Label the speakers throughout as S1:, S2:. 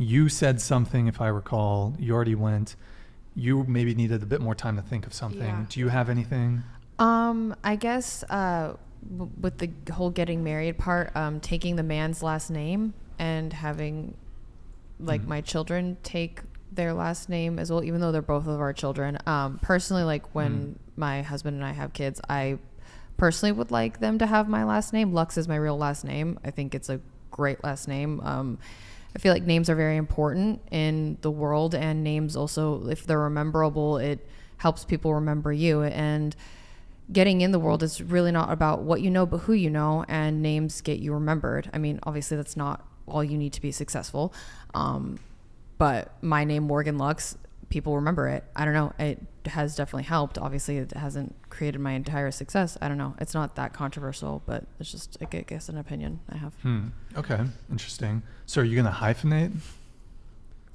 S1: You said something, if I recall. You already went. You maybe needed a bit more time to think of something.
S2: Yeah.
S1: Do you have anything?
S3: I guess with the whole getting married part, taking the man's last name and having like my children take their last name as well, even though they're both of our children. Personally, like when my husband and I have kids, I personally would like them to have my last name. Lux is my real last name. I think it's a great last name. I feel like names are very important in the world, and names also, if they're memorable, it helps people remember you. And getting in the world is really not about what you know, but who you know, and names get you remembered. I mean, obviously that's not all you need to be successful. But my name, Morgan Lux, people remember it. I don't know. It has definitely helped. Obviously it hasn't created my entire success. I don't know. It's not that controversial, but it's just, I guess, an opinion I have.
S1: Okay. Interesting. So are you going to hyphenate?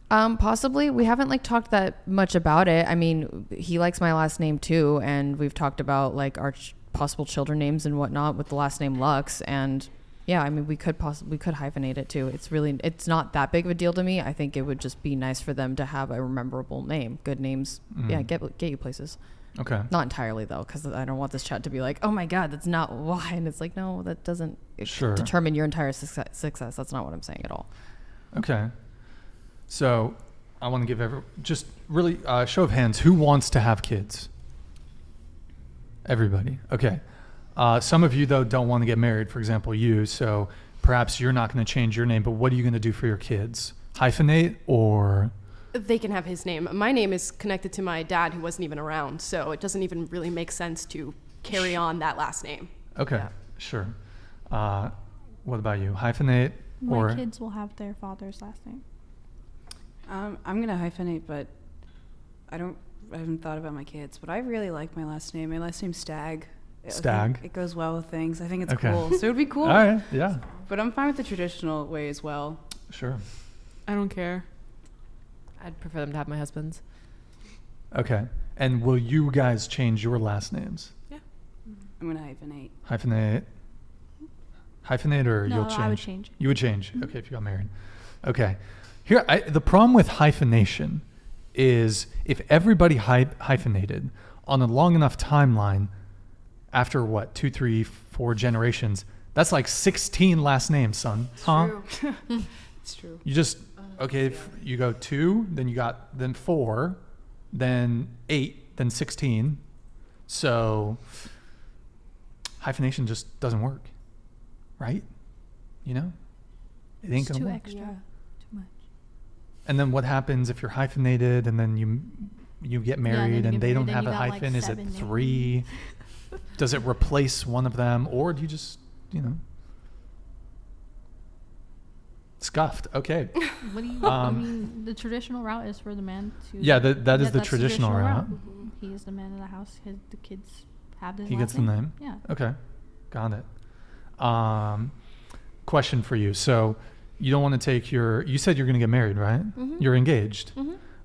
S3: Possibly. We haven't like talked that much about it. I mean, he likes my last name too, and we've talked about like our possible children names and whatnot with the last name Lux. And yeah, I mean, we could hyphenate it too. It's not that big of a deal to me. I think it would just be nice for them to have a memorable name. Good names, get you places.
S1: Okay.
S3: Not entirely though, because I don't want this chat to be like, oh my God, that's not why. And it's like, no, that doesn't determine your entire success. That's not what I'm saying at all.
S1: Okay. So I want to give just really show of hands. Who wants to have kids? Everybody. Okay. Some of you, though, don't want to get married, for example, you. So perhaps you're not going to change your name, but what are you going to do for your kids? Hyphenate or?
S2: They can have his name. My name is connected to my dad, who wasn't even around, so it doesn't even really make sense to carry on that last name.
S1: Okay,
S2: Yeah.
S1: Sure. What about you? Hyphenate or?
S4: My kids will have their father's last name.
S5: I'm going to hyphenate, but I haven't thought about my kids, but I really like my last name. My last name's Stagg.
S1: Stagg.
S5: It goes well with things. I think it's
S1: Okay.
S5: cool. So it would be cool.
S1: All right, yeah.
S5: But I'm fine with the traditional way as well.
S1: Sure.
S6: I don't care.
S3: I'd prefer them to have my husband's.
S1: Okay. And will you guys change your last names?
S6: Yeah.
S5: I'm going to hyphenate.
S1: Hyphenate or
S4: No,
S1: you'll change?
S4: I would change.
S1: You would change. Okay, if you got married. Okay. Here, the problem with hyphenation is if everybody hyphenated on a long enough timeline, after what, 2, 3, 4 generations, that's like 16 last names, son.
S2: True.
S5: It's true.
S1: You just, okay, if you go 2, then 4, then 8, then 16. So hyphenation just doesn't work, right? You know? It ain't
S4: It's
S1: gonna
S4: too
S1: work.
S4: extra.
S2: Yeah.
S4: Too much.
S1: And then what happens if you're hyphenated and then you get married
S4: then
S1: and
S4: you
S1: they
S4: get
S1: don't
S4: married
S1: have
S4: and
S1: a
S4: you got, like,
S1: hyphen? Is it
S4: 7 names.
S1: 3? Does it replace one of them, or do you just, scuffed? Okay.
S4: What do you? I mean, the traditional route is for the man to.
S1: Yeah, that is the
S4: that's the
S1: traditional route.
S4: He is the man of the house. The kids have this.
S1: He gets the name.
S4: Yeah.
S1: Okay, got it. Question for you. So you don't want to take you said you're going to get married, right? You're engaged.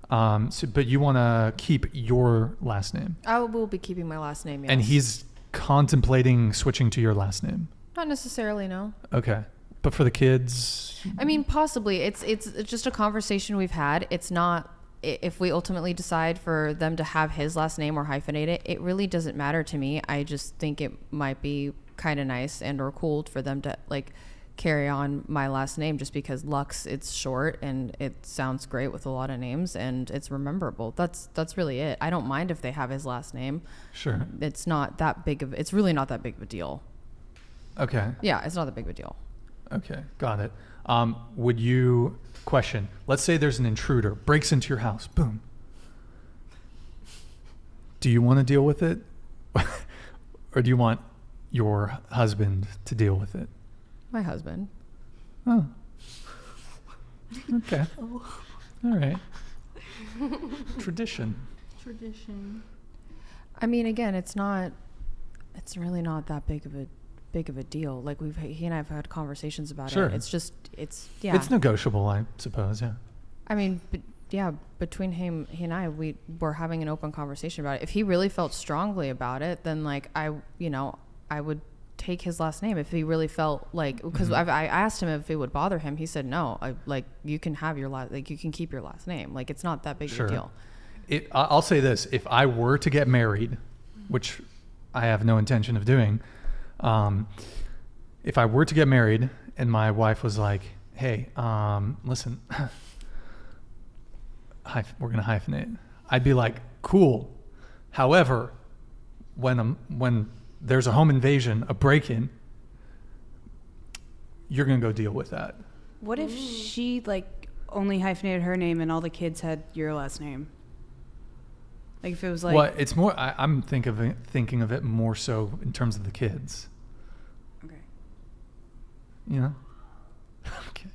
S1: But you want to keep your last name.
S3: I will be keeping my last name, yes.
S1: And he's contemplating switching to your last name.
S3: Not necessarily, no.
S1: Okay. But for the kids?
S3: I mean, possibly. It's just a conversation we've had. It's not, if we ultimately decide for them to have his last name or hyphenate it, it really doesn't matter to me. I just think it might be kind of nice and or cool for them to like carry on my last name, just because Lux, it's short and it sounds great with a lot of names and it's rememberable. That's really it. I don't mind if they have his last name.
S1: Sure.
S3: It's really not that big of a deal.
S1: Okay.
S3: Yeah, it's not that big of a deal.
S1: Okay, got it. Would you question? Let's say there's an intruder, breaks into your house, boom. Do you want to deal with it, or do you want your husband to deal with it?
S3: My husband.
S1: Oh. Okay. All right. Tradition.
S3: I mean, again, it's really not that big of a deal. Like he and I have had conversations about
S1: Sure.
S3: it. It's
S1: It's negotiable, I suppose. Yeah.
S3: I mean, between he and I, we were having an open conversation about it. If he really felt strongly about it, then like I would take his last name if he really felt like, because I asked him if it would bother him. He said no. You can have your last, like you can keep your last name. Like it's not that big of a deal.
S1: I'll say this: if I were to get married, which I have no intention of doing, if I were to get married and my wife was like, "Hey, listen, we're gonna hyphenate," I'd be like, "Cool." However, when there's a home invasion, a break-in, you're gonna go deal with that.
S5: What if she like only hyphenated her name and all the kids had your last name? Like if it was like,
S1: Well, it's more. I'm thinking of it more so in terms of the kids.
S5: okay.
S1: You know. Okay.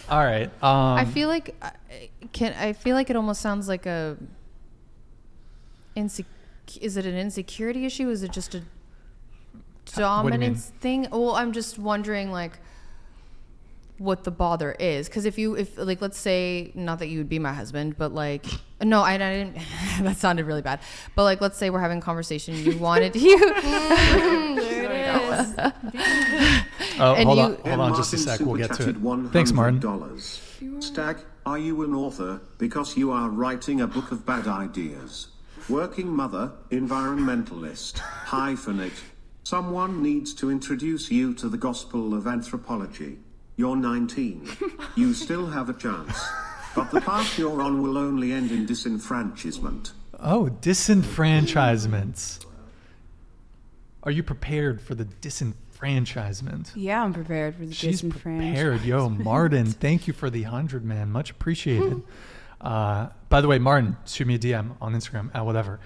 S1: All right.
S3: I feel like it almost sounds like a is it an insecurity issue? Is it just a dominance thing? Well, I'm just wondering like what the bother is, because if like, let's say, not that you would be my husband, but like, no, I didn't. That sounded really bad. But like, let's say we're having a conversation. You wanted you.
S2: There it is.
S1: Oh,
S3: and
S1: hold on, just a sec. We'll get to it. Thanks, Martin.
S6: Stag, are you an author? Because you are writing a book of bad ideas. Working mother, environmentalist, hyphenate. Someone needs to introduce you to the gospel of anthropology. You're 19. You still have a chance. But the path you're on will only end in disenfranchisement.
S1: Oh, disenfranchisements. Are you prepared for the disenfranchisement?
S5: Yeah, I'm prepared for the
S1: She's
S5: disenfranchisement.
S1: prepared. Yo, Martin, thank you for the 100, man. Much appreciated. By the way, Martin, shoot me a DM on Instagram at whatever.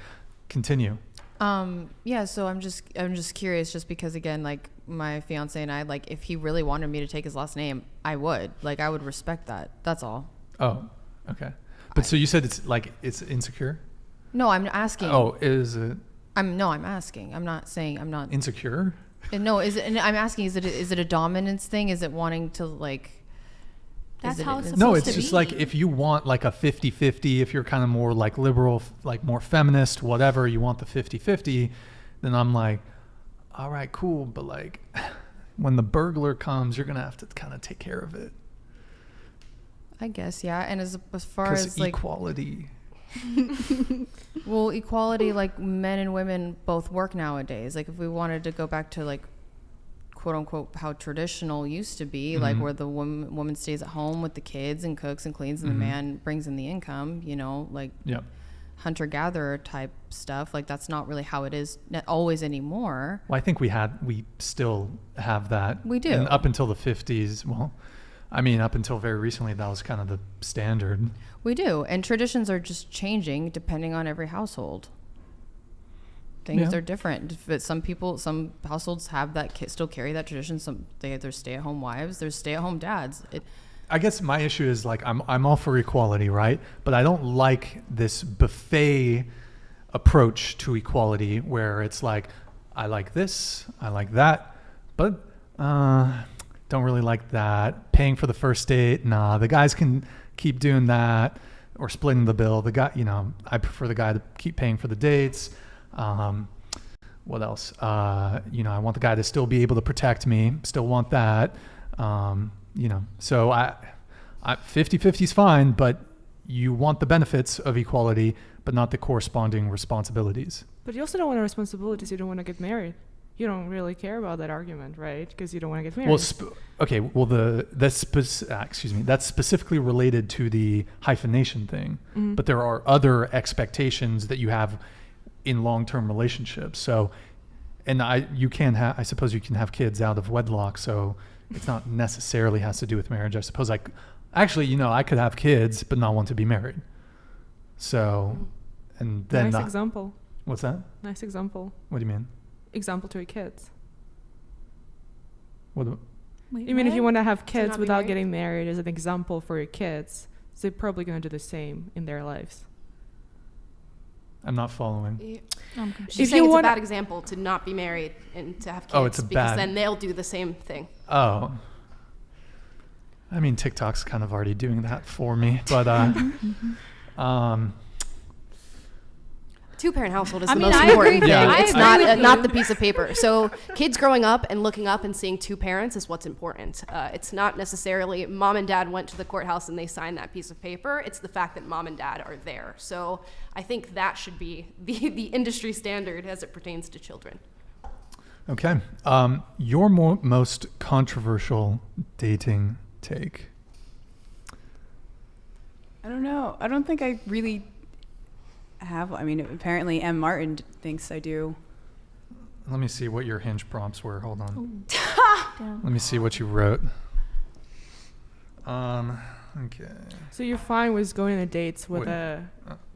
S1: Continue.
S3: Yeah, so I'm just curious, just because again, like my fiance and I, like if he really wanted me to take his last name, I would respect that. That's all.
S1: Oh, okay. But so you said it's insecure?
S3: No, I'm asking.
S1: Oh, is it
S3: I'm asking. I'm not saying I'm not.
S1: insecure?
S3: No, is it? And I'm asking, is it a dominance thing? Is it wanting to like?
S4: That's how it's
S1: No,
S4: supposed
S1: it's
S4: to
S1: just
S4: be.
S1: like if you want like a 50-50, if you're kind of more like liberal, like more feminist, whatever, you want the 50-50, then I'm like, all right, cool. But like when the burglar comes, you're going to have to kind of take care of it.
S3: I guess, yeah. And as far
S1: Because
S3: as like,
S1: equality.
S3: well, equality, like men and women both work nowadays. Like if we wanted to go back to like, quote unquote, how traditional used to be, like where the woman stays at home with the kids and cooks and cleans and the man brings in the income, you know, like hunter-gatherer type stuff. Like that's not really how it is always anymore.
S1: Well, I think we still have that.
S3: We do.
S1: And up until the 50s, well, I mean, up until very recently, that was kind of the standard.
S3: We do. And traditions are just changing depending on every household. Things are different, but some households have that, still carry that tradition. There's stay-at-home wives, there's stay-at-home dads.
S1: I guess my issue is like I'm all for equality, right? But I don't like this buffet approach to equality where it's like I like this, I like that, but don't really like that. Paying for the first date, nah. The guys can keep doing that, or splitting the bill. The guy, I prefer the guy to keep paying for the dates. What else? I want the guy to still be able to protect me. Still want that. So I 50-50 is fine, but you want the benefits of equality, but not the corresponding responsibilities.
S7: But you also don't want the responsibilities. You don't want to get married. You don't really care about that argument, right? Because you don't want to get married.
S1: Well, that's specifically related to the hyphenation thing.
S7: Mm-hmm.
S1: But there are other expectations that you have in long-term relationships. So, and I suppose you can have kids out of wedlock. So it's not necessarily has to do with marriage. I suppose I could have kids, but not want to be married. So, and then
S7: nice example.
S1: What's that?
S7: Nice example.
S1: What do you mean?
S7: Example to your kids.
S4: Wait,
S7: You mean if you want to have kids
S2: not be
S7: without
S2: married?
S7: getting married as an example for your kids, so they're probably going to do the same in their lives.
S1: I'm not following.
S4: I'm confused.
S2: She's
S7: If
S2: saying
S7: you
S2: it's a
S7: wanna-
S2: bad example to not be married and to have kids.
S1: Oh, it's a
S2: because
S1: bad-
S2: then they'll do the same thing.
S1: Oh. I mean, TikTok's kind of already doing that for me, but
S2: Two-parent household is
S4: I
S2: the
S4: mean,
S2: most
S4: I
S2: important
S4: agree.
S2: thing.
S1: Yeah.
S2: It's
S4: I
S2: not
S4: agree with
S2: not
S4: you.
S2: the piece of paper. So kids growing up and looking up and seeing two parents is what's important. It's not necessarily mom and dad went to the courthouse and they signed that piece of paper. It's the fact that mom and dad are there. So I think that should be the industry standard as it pertains to children.
S1: Okay. Your most controversial dating take.
S5: I don't know. I don't think I really have. I mean, apparently M. Martin thinks I do.
S1: Let me see what your Hinge prompts were. Hold
S4: Oh.
S1: on.
S4: Damn.
S1: Let me see what you wrote. Okay.
S7: So you're fine with going on dates with
S1: Wait.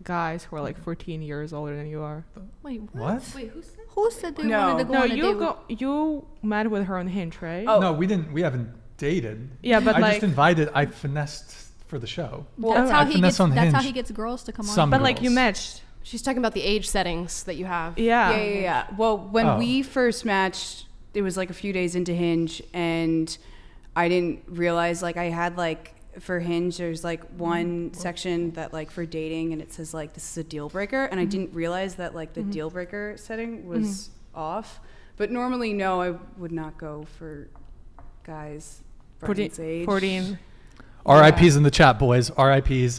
S7: guys who are like 14 years older than you are?
S4: Wait,
S1: What?
S4: Wait, who said they
S5: No.
S4: wanted to go
S7: No,
S4: on a date?
S7: you met with her on Hinge, right?
S5: Oh.
S1: No, we didn't. We haven't dated.
S7: Yeah, but
S1: I
S7: like,
S1: just invited. I finessed for the show.
S4: That's
S1: I
S4: how he
S1: finesse
S4: gets.
S1: on
S4: That's how
S1: Hinge.
S4: he gets girls to come
S1: Some
S4: on.
S7: but like you
S1: girls.
S7: matched.
S2: She's talking about the age settings that you have.
S7: Yeah.
S5: Yeah. Well, when
S1: Oh.
S5: we first matched, it was like a few days into Hinge, and I didn't realize like I had like for Hinge, there's like one section that like for dating, and it says like this is a deal breaker, and I didn't realize that like the deal breaker setting was off. But normally, no, I would not go for guys Brian's age.
S7: 14.
S1: RIPs in the chat, boys. RIPs